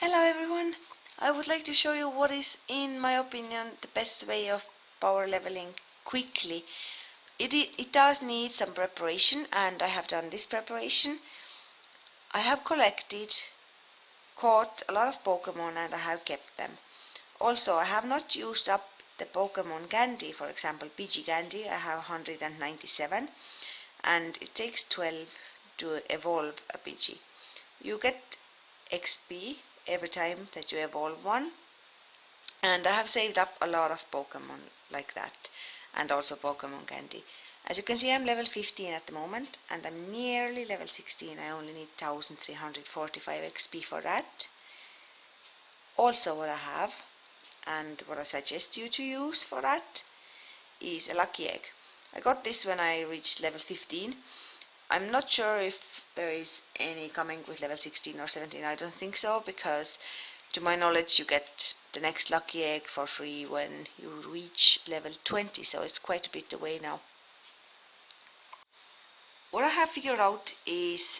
Hello everyone, I would like to show you what is, in my opinion, the best way of power leveling quickly. It does need some preparation, and I have done this preparation. I have caught a lot of Pokemon, and I have kept them. Also, I have not used up the Pokemon candy, for example Pidgey candy. I have 197 and it takes 12 to evolve a Pidgey. You get XP every time that you evolve one, and I have saved up a lot of Pokemon like that, and also Pokemon candy. As you can see, I'm level 15 at the moment, and I'm nearly level 16. I only need 1345 XP for that. Also, what I have, and what I suggest you to use for that, is a lucky egg. I got this when I reached level 15. I'm not sure if there is any coming with level 16 or 17. I don't think so, because to my knowledge you get the next lucky egg for free when you reach level 20, so it's quite a bit away now. What I have figured out is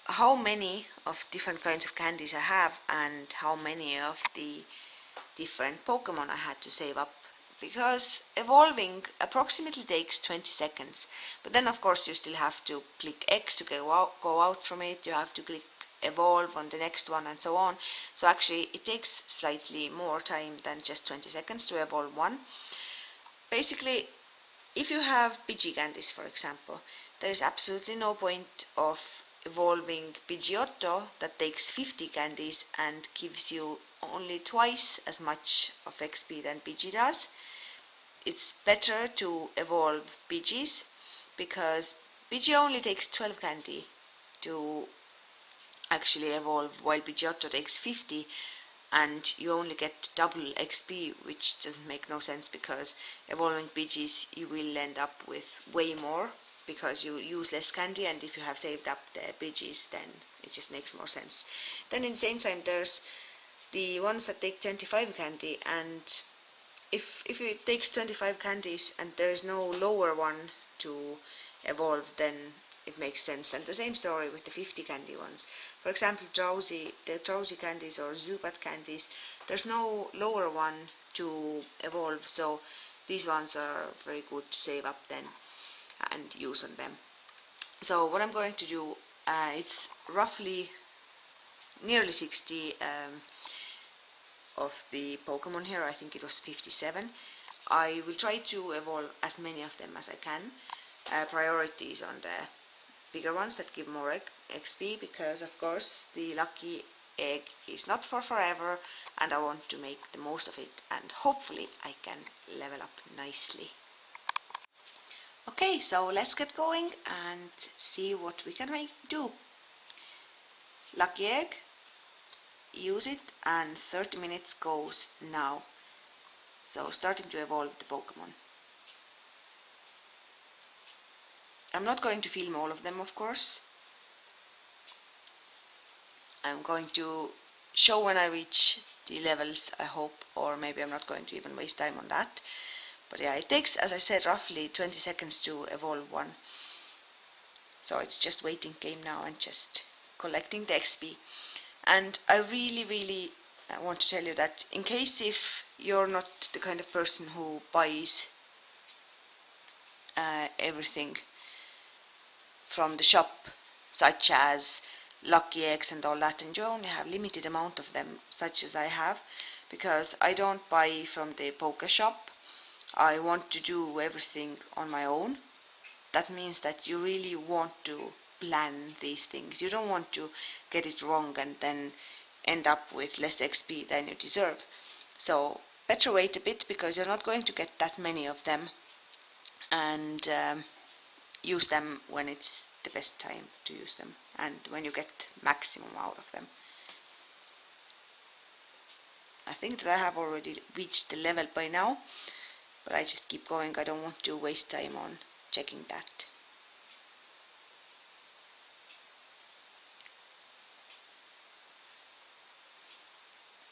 how many of different kinds of candies I have and how many of the different Pokemon I had to save up, because evolving approximately takes 20 seconds, but then of course you still have to click X to go out from it, you have to click evolve on the next one and so on, so actually it takes slightly more time than just 20 seconds to evolve one. Basically, if you have Pidgey candies, for example, there is absolutely no point of evolving Pidgeotto that takes 50 candies and gives you only twice as much of XP than Pidgey does. It's better to evolve Pidgeys, because Pidgey only takes 12 candy to actually evolve, while Pidgeotto takes 50, and you only get double XP, which doesn't make no sense, because evolving Pidgeys you will end up with way more because you use less candy, and if you have saved up the Pidgeys then it just makes more sense. Then in the same time there's the ones that take 25 candy, and if it takes 25 candies and there is no lower one to evolve, then it makes sense. And the same story with the 50 candy ones. For example, the Drowsy candies or Zubat candies, there's no lower one to evolve, so these ones are very good to save up then and use on them. So what I'm going to do, it's roughly nearly 60 of the Pokemon here. I think it was 57. I will try to evolve as many of them as I can. Priorities on the bigger ones that give more XP, because of course the lucky egg is not for forever and I want to make the most of it, and hopefully I can level up nicely. Okay, so let's get going and see what we can do. Lucky egg, use it, and 30 minutes goes now. So starting to evolve the Pokemon. I'm not going to film all of them, of course. I'm going to show when I reach the levels, I hope, or maybe I'm not going to even waste time on that. But yeah, it takes, as I said, roughly 20 seconds to evolve one. So it's just waiting game now and just collecting the XP. And I really want to tell you that in case if you're not the kind of person who buys everything from the shop, such as lucky eggs and all that, and you only have limited amount of them, such as I have, because I don't buy from the Poke Shop. I want to do everything on my own. That means that you really want to plan these things. You don't want to get it wrong and then end up with less XP than you deserve. So better wait a bit, because you're not going to get that many of them, and use them when it's the best time to use them and when you get maximum out of them. I think that I have already reached the level by now, but I just keep going. I don't want to waste time on checking that.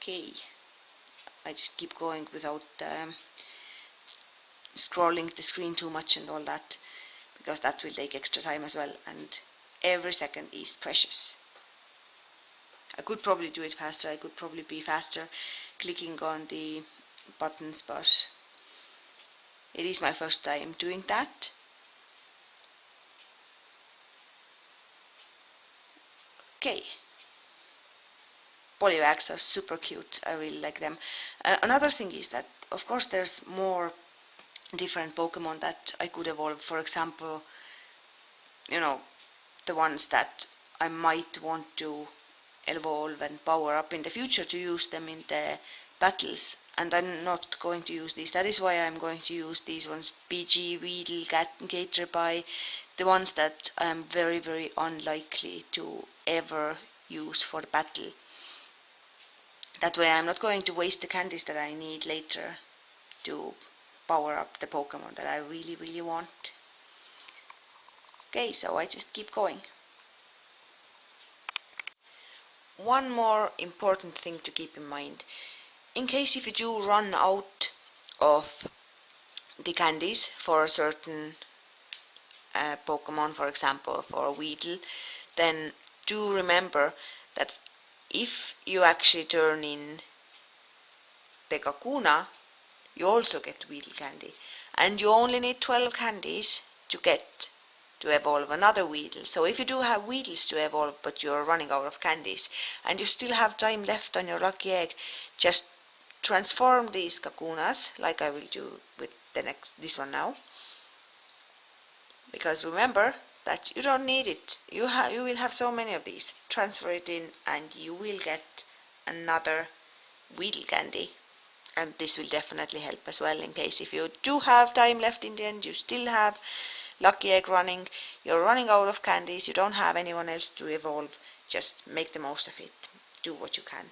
Okay, I just keep going without scrolling the screen too much and all that, because that will take extra time as well, and every second is precious. I could probably do it faster, I could probably be faster clicking on the buttons, but it is my first time doing that. Okay. Polywags are super cute, I really like them. Another thing is that, of course, there's more different Pokemon that I could evolve. For example, the ones that I might want to evolve and power up in the future to use them in the battles, and I'm not going to use these. That is why I'm going to use these ones: Pidgey, Weedle, Gatorby, the ones that I'm very, very unlikely to ever use for the battle. That way I'm not going to waste the candies that I need later to power up the Pokemon that I really, really want. Okay, so I just keep going. One more important thing to keep in mind. In case if you do run out of the candies for a certain Pokemon, for example for a Weedle, then do remember that if you actually turn in the Kakuna, you also get Weedle candy, and you only need 12 candies to evolve another Weedle. So if you do have Weedles to evolve but you're running out of candies and you still have time left on your lucky egg, just transform these Kakunas like I will do with this one now, because remember that you don't need it. You will have so many of these. Transfer it in and you will get another Weedle candy, and this will definitely help as well in case if you do have time left in the end, you still have lucky egg running, you're running out of candies, you don't have anyone else to evolve, just make the most of it. Do what you can.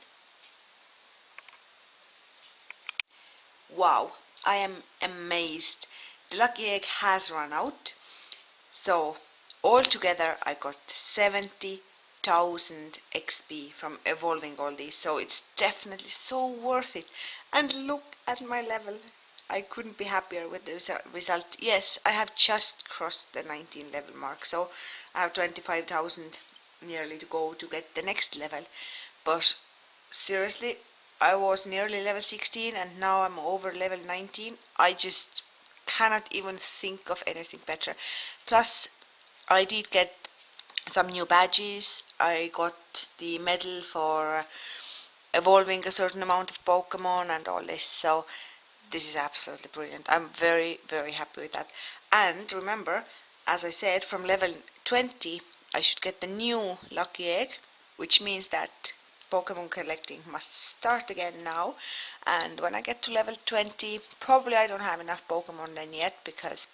Wow, I am amazed. The lucky egg has run out. So altogether I got 70,000 XP from evolving all these, so it's definitely so worth it. And look at my level. I couldn't be happier with the result. Yes, I have just crossed the 19 level mark, so I have 25,000 nearly to go to get the next level. But seriously, I was nearly level 16 and now I'm over level 19. I just cannot even think of anything better. Plus, I did get some new badges. I got the medal for evolving a certain amount of Pokemon and all this, so this is absolutely brilliant. I'm very, very happy with that. And remember, as I said, from level 20 I should get the new lucky egg, which means that Pokemon collecting must start again now. And when I get to level 20, probably I don't have enough Pokemon then yet, because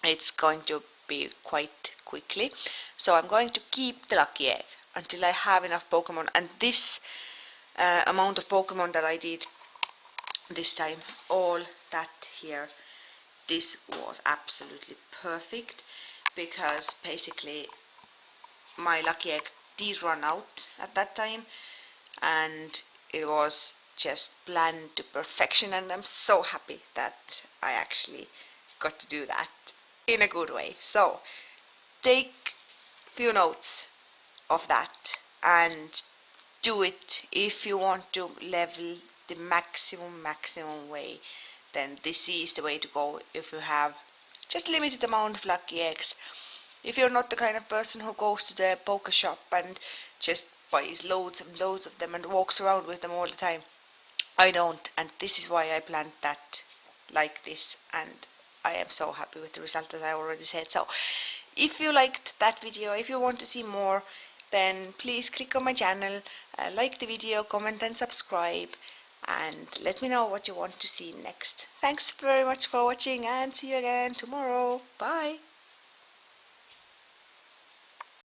it's going to be quite quickly. So I'm going to keep the lucky egg until I have enough Pokemon, and this amount of Pokemon that I did this time, all that here, this was absolutely perfect, because basically my lucky egg did run out at that time and it was just planned to perfection, and I'm so happy that I actually got to do that in a good way. So take few notes of that and do it. If you want to level the maximum way, then this is the way to go. If you have just limited amount of lucky eggs, if you're not the kind of person who goes to the poker shop and just buys loads and loads of them and walks around with them all the time, I don't, and this is why I planned that like this, and I am so happy with the result, as I already said. So if you liked that video, if you want to see more, then please click on my channel, like the video, comment and subscribe, and let me know what you want to see next. Thanks very much for watching, and see you again tomorrow. Bye!